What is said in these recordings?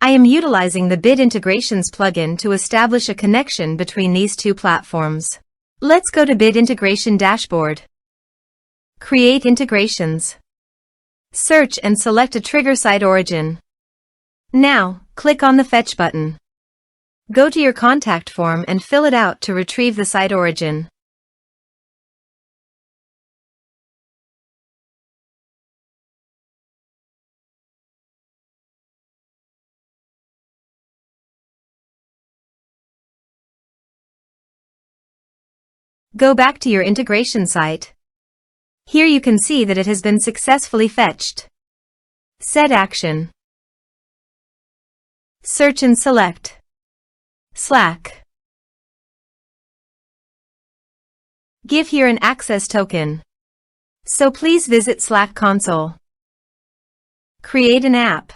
I am utilizing the Bit Integrations plugin to establish a connection between these two platforms. Let's go to Bit Integration Dashboard. Create integrations. Search and select a trigger SiteOrigin. Now, click on the Fetch button. Go to your contact form and fill it out to retrieve the SiteOrigin. Go back to your integration site. Here you can see that it has been successfully fetched. Set action. Search and select Slack. Give here an access token. So please visit Slack console. Create an app.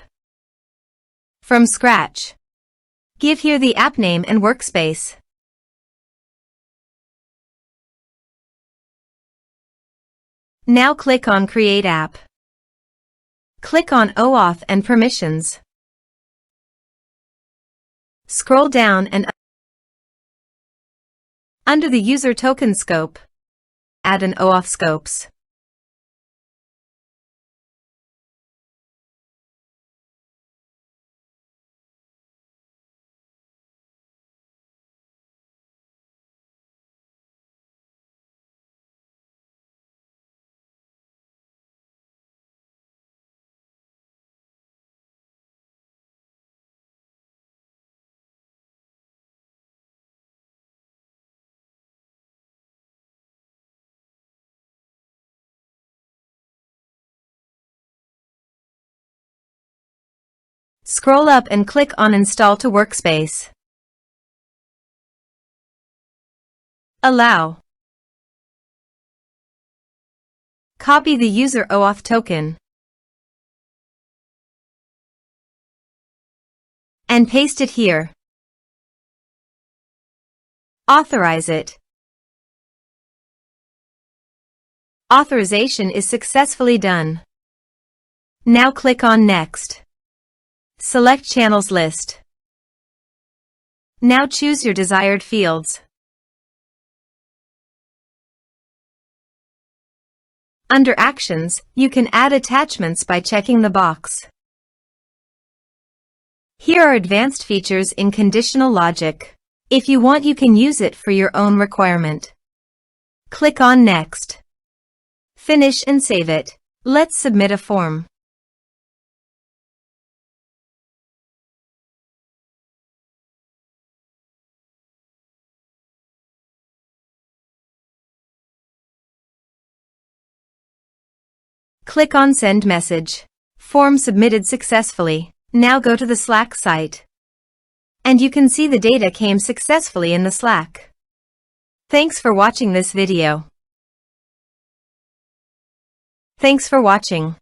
From scratch. Give here the app name and workspace. Now click on Create App. Click on OAuth and Permissions. Scroll down and under the User Token scope, add an OAuth scopes. Scroll up and click on Install to Workspace. Allow. Copy the user OAuth token and paste it here. Authorize it. Authorization is successfully done. Now click on Next. Select Channels list. Now choose your desired fields. Under Actions, you can add attachments by checking the box. Here are advanced features in conditional logic. If you want, you can use it for your own requirement. Click on Next. Finish and save it. Let's submit a form. Click on Send Message. Form submitted successfully. Now go to the Slack site. And you can see the data came successfully in the Slack. Thanks for watching this video. Thanks for watching.